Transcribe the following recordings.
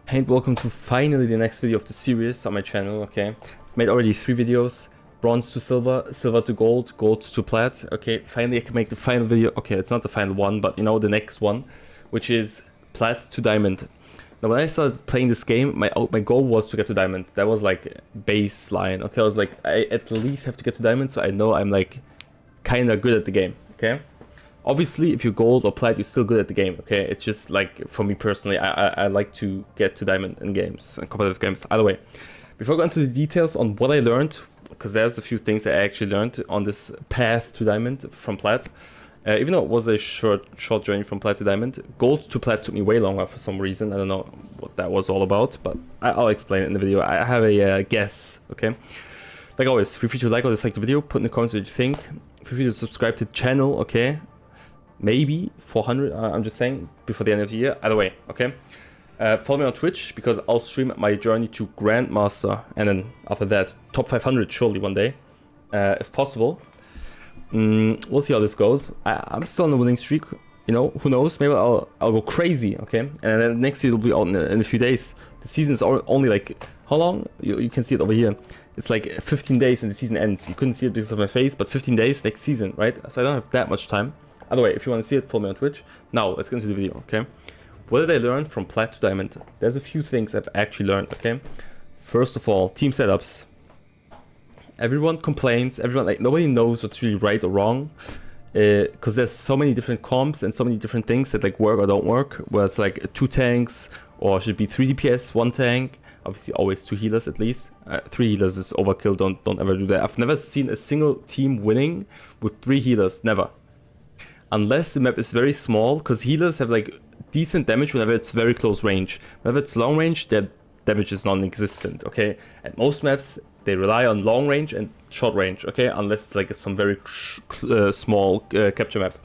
And welcome to finally the next video of the series on my channel, okay? I've made already 3 videos, bronze to silver, silver to gold, gold to plat, okay? Finally I can make the final video, okay, it's not the final one, but you know, the next one, which is plat to diamond. Now when I started playing this game, my goal was to get to diamond. That was like baseline, okay? I was like, I at least have to get to diamond, so I know I'm like kinda good at the game, okay? Obviously, if you're gold or plat, you're still good at the game, okay? It's just like, for me personally, I like to get to diamond in games, in competitive games. Either way, before I go into the details on what I learned, because there's a few things I actually learned on this path to diamond from plat. Even though it was a short journey from plat to diamond, gold to plat took me way longer for some reason. I don't know what that was all about, but I'll explain it in the video. I have a guess, okay? Like always, feel free to like or dislike the video, put in the comments what you think. Feel free to subscribe to the channel, okay? Maybe 400, I'm just saying, before the end of the year. Either way, okay? Follow me on Twitch, because I'll stream my journey to Grandmaster, and then after that, top 500 surely one day, if possible. We'll see how this goes. I'm still on a winning streak, you know, who knows? Maybe I'll go crazy, okay? And then next video will be out in a few days. The season is only like, how long? You can see it over here. It's like 15 days and the season ends. You couldn't see it because of my face, but 15 days next season, right? So I don't have that much time. Either way, if you want to see it, follow me on Twitch. Now, let's get into the video, okay? What did I learn from plat to diamond? There's a few things I've actually learned, okay? First of all, team setups. Everyone complains, like, nobody knows what's really right or wrong. Because there's so many different comps and so many different things that like work or don't work. Where it's like 2 tanks, or should it be 3 DPS, 1 tank. Obviously, always 2 healers at least. 3 healers is overkill, don't ever do that. I've never seen a single team winning with 3 healers, never. Unless the map is very small, because healers have like decent damage whenever it's very close range. Whenever it's long range, their damage is non-existent, okay? At most maps, they rely on long range and short range, okay? Unless it's like some very small capture map.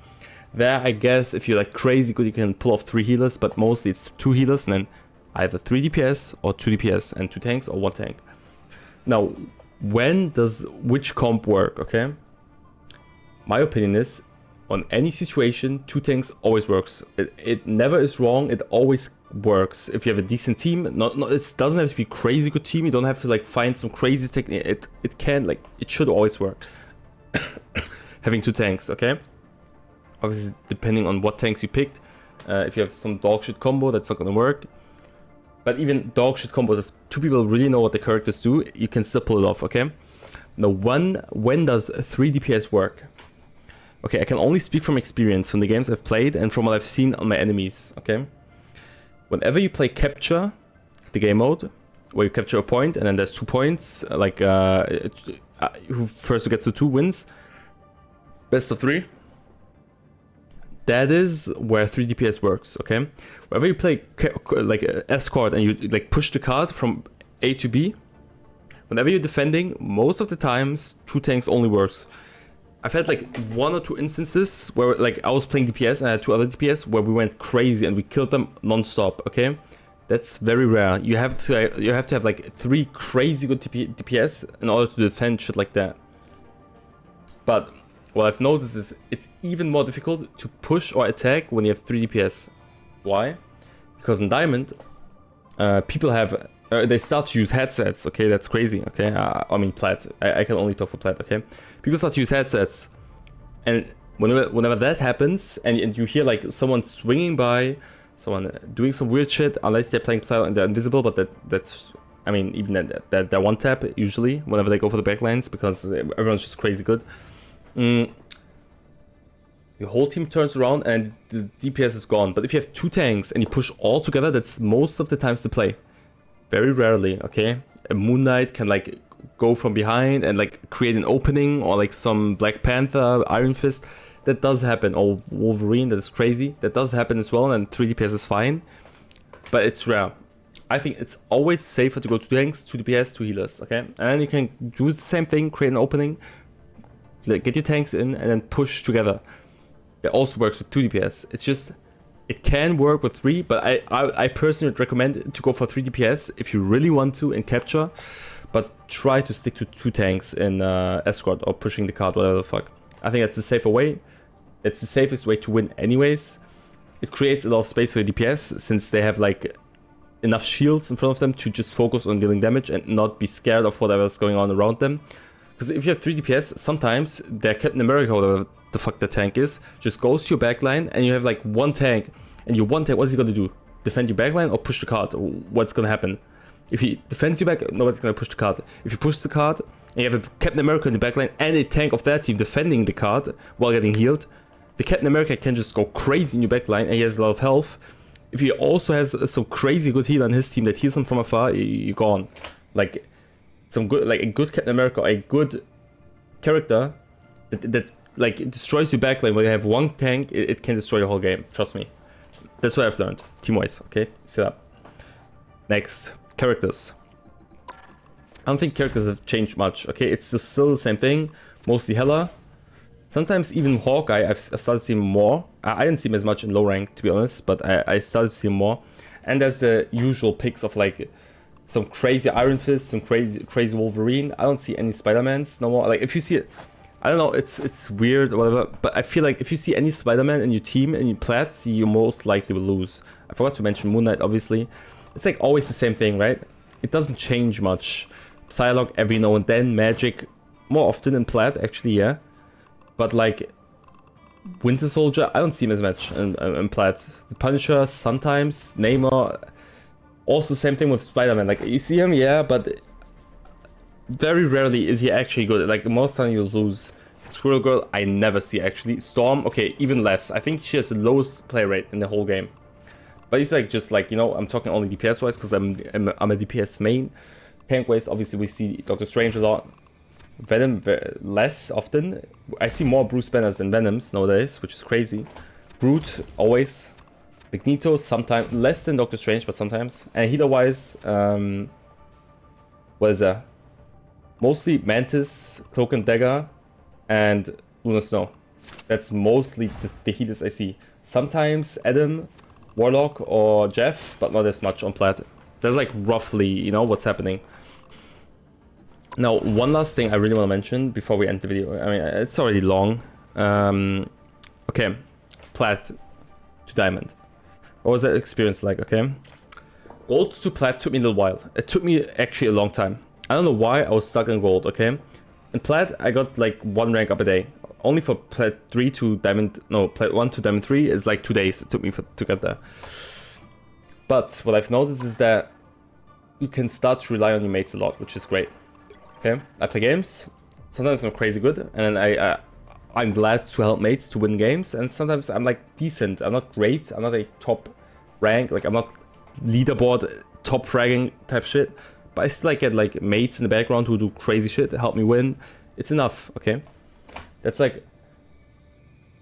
There, I guess, if you're like crazy good, you can pull off 3 healers, but mostly it's 2 healers and then either 3 DPS or 2 DPS and 2 tanks or 1 tank. Now, when does which comp work, okay? My opinion is, on any situation, 2 tanks always works. It never is wrong. It always works. If you have a decent team, it doesn't have to be crazy good team. You don't have to like find some crazy technique. It can, like, it should always work. Having 2 tanks, okay? Obviously, depending on what tanks you picked. If you have some dog shit combo, that's not gonna work. But even dog shit combos, if 2 people really know what the characters do, you can still pull it off, okay? Now, when does 3 DPS work? Okay, I can only speak from experience, from the games I've played and from what I've seen on my enemies, okay? Whenever you play capture, the game mode, where you capture a point and then there's 2 points, like who first gets to 2 wins, best of 3, that is where 3 DPS works, okay? Whenever you play like escort and you like push the card from A to B, whenever you're defending, most of the times 2 tanks only works. I've had like 1 or 2 instances where like I was playing DPS and I had 2 other DPS where we went crazy and we killed them non-stop, okay? That's very rare. You have to have like 3 crazy good DPS in order to defend shit like that. But what I've noticed is it's even more difficult to push or attack when you have 3 DPS. Why? Because in Diamond, people have they start to use headsets, okay? That's crazy, okay? I mean, plat. I can only talk for plat, okay? People start to use headsets, and whenever that happens, and you hear like someone swinging by, someone doing some weird shit, unless they're playing Psy and they're invisible, but that's, I mean, even that one tap usually whenever they go for the backlines, because everyone's just crazy good. The whole team turns around and the DPS is gone. But if you have 2 tanks and you push all together, that's most of the times to play. Very rarely, okay? A Moon Knight can like go from behind and like create an opening, or like some Black Panther, Iron Fist. That does happen. Or Wolverine, that is crazy. That does happen as well, and 3 DPS is fine. But it's rare. I think it's always safer to go 2 tanks, 2 DPS, 2 healers, okay? And then you can do the same thing, create an opening, like get your tanks in, and then push together. It also works with 2 DPS. It's just, it can work with 3, but I personally would recommend to go for 3 DPS if you really want to in capture, but try to stick to 2 tanks in escort or pushing the card, whatever the fuck. I think that's the safer way. It's the safest way to win anyways. It creates a lot of space for your DPS, since they have like enough shields in front of them to just focus on dealing damage and not be scared of whatever's going on around them. Because if you have 3 DPS, sometimes their Captain America, whatever the fuck the tank is, just goes to your backline and you have like one tank. And your one tank, what's he gonna do? Defend your backline or push the card? What's gonna happen? If he defends you back, nobody's gonna push the card. If you push the card, and you have a Captain America in the backline and a tank of their team defending the card while getting healed, the Captain America can just go crazy in your backline and he has a lot of health. If he also has some crazy good heal on his team that heals him from afar, you're gone. Like some good, like a good Captain America, a good character that like it destroys your backline. When you have one tank, it can destroy your whole game. Trust me. That's what I've learned. Team-wise, okay? Set up. Next, characters. I don't think characters have changed much, okay? It's just still the same thing. Mostly Hela. Sometimes even Hawkeye, I've started to see more. I didn't see him as much in low rank, to be honest, but I started to see him more. And there's the usual picks of like some crazy Iron Fist, some crazy Wolverine. I don't see any Spider-Mans no more. Like if you see it, I don't know, it's weird or whatever, but I feel like if you see any Spider-Man in your team and you Plat, you most likely will lose. I forgot to mention Moon Knight, obviously. It's like always the same thing, right? It doesn't change much. Psylocke every now and then, Magic more often in Plat, actually, yeah. But like Winter Soldier, I don't see him as much in Plat. The Punisher sometimes, Namor, also same thing with Spider-Man. Like you see him, yeah, but very rarely is he actually good. Like most time you lose. Squirrel Girl, I never see actually. Storm, okay, even less. I think she has the lowest play rate in the whole game. But it's like just like, you know, I'm talking only DPS wise because I'm a DPS main. Tank wise, obviously we see Doctor Strange a lot. Venom less often. I see more Bruce Banners than Venoms nowadays, which is crazy. Groot always. Magneto sometimes, less than Doctor Strange, but sometimes. And healer wise, what is that? Mostly Mantis, Cloak and Dagger, and Luna Snow. That's mostly the healers I see. Sometimes Adam, Warlock, or Jeff, but not as much on Plat. That's like roughly, you know, what's happening. Now, one last thing I really want to mention before we end the video. I mean, it's already long. Okay, Plat to Diamond. What was that experience like, okay? Gold to Plat took me a little while. It took me actually a long time. I don't know why I was stuck in gold, okay? In Plat, I got like 1 rank up a day. Only for Plat 3 to Diamond... No, Plat 1 to Diamond 3 is like 2 days it took me to get there. But what I've noticed is that you can start to rely on your mates a lot, which is great. Okay, I play games. Sometimes I'm crazy good, and then I'm glad to help mates to win games. And sometimes I'm like decent. I'm not great. I'm not a top rank. Like I'm not leaderboard top fragging type shit. But I still like get like mates in the background who do crazy shit to help me win. It's enough, okay? That's like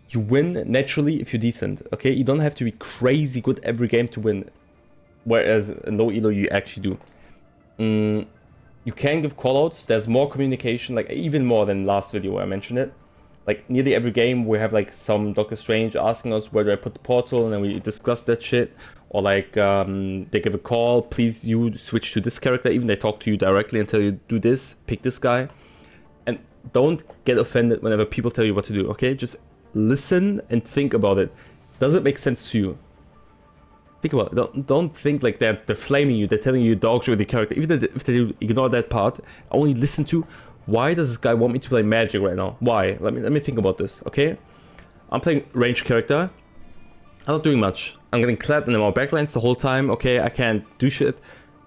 you win naturally if you're decent, okay? You don't have to be crazy good every game to win. Whereas in low elo you actually do. You can give callouts. There's more communication, like even more than last video where I mentioned it. Like nearly every game we have like some Doctor Strange asking us where do I put the portal, and then we discuss that shit. Or like they give a call, please you switch to this character. Even they talk to you directly and tell you do this, pick this guy. And don't get offended whenever people tell you what to do, okay? Just listen and think about it. Does it make sense to you? Think about it. Don't think like they're flaming you. They're telling you dog shit with the character. Even if they do, ignore that part. Only listen to why does this guy want me to play magic right now? Why? Let me think about this. Okay, I'm playing ranged character. I'm not doing much. I'm getting clapped in our backlines the whole time. Okay, I can't do shit.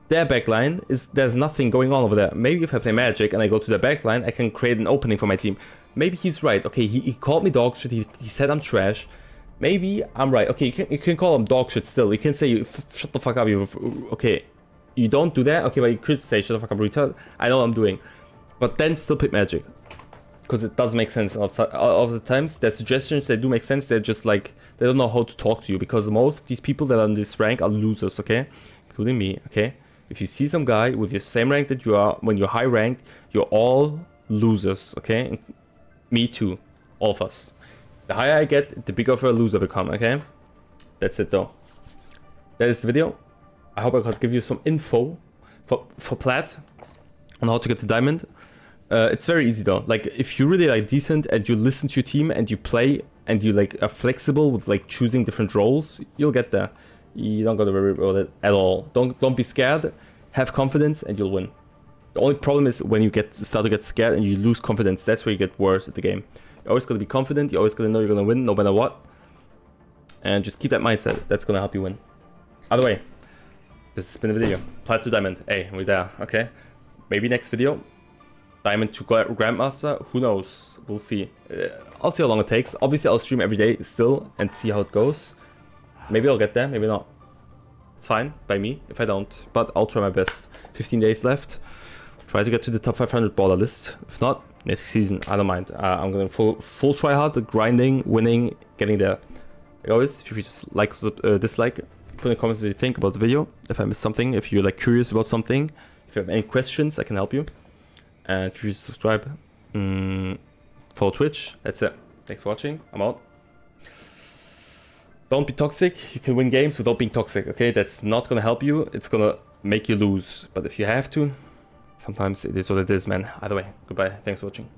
Their backline is there's nothing going on over there. Maybe if I play magic and I go to their backline, I can create an opening for my team. Maybe he's right. Okay, he called me dog shit. He said I'm trash. Maybe I'm right. Okay, you can call him dog shit still. You can say, shut the fuck up. Okay, you don't do that. Okay, but you could say, shut the fuck up, retard. I know what I'm doing. But then still pick magic. Because it does make sense of the times. Their suggestions, they do make sense. They're just like, they don't know how to talk to you. Because most of these people that are in this rank are losers, okay? Including me, okay? If you see some guy with the same rank that you are, when you're high ranked, you're all losers, okay? Me too. All of us. The higher I get, the bigger of a loser I become, okay? That's it though. That is the video. I hope I could give you some info for Plat on how to get to Diamond. It's very easy though. Like if you really like decent and you listen to your team and you play and you like are flexible with like choosing different roles, you'll get there. You don't gotta worry about it at all. Don't be scared. Have confidence and you'll win. The only problem is when you start to get scared and you lose confidence. That's where you get worse at the game. You always gotta be confident. You always gotta know you're gonna win no matter what. And just keep that mindset. That's gonna help you win. Either way, this has been the video. Plat to Diamond. Hey, we're there. Okay. Maybe next video. Diamond to Grandmaster. Who knows? We'll see. I'll see how long it takes. Obviously, I'll stream every day still and see how it goes. Maybe I'll get there. Maybe not. It's fine by me if I don't, but I'll try my best. 15 days left. Try to get to the top 500 baller list. If not, next season, I don't mind. I'm going full try hard, grinding, winning, getting there. Like always, if you just like, dislike, put in the comments what you think about the video. If I missed something, if you're like curious about something, if you have any questions, I can help you. And if you subscribe, follow Twitch. That's it. Thanks for watching. I'm out. Don't be toxic. You can win games without being toxic, okay? That's not gonna help you. It's gonna make you lose. But if you have to, sometimes it is what it is, man. Either way, goodbye. Thanks for watching.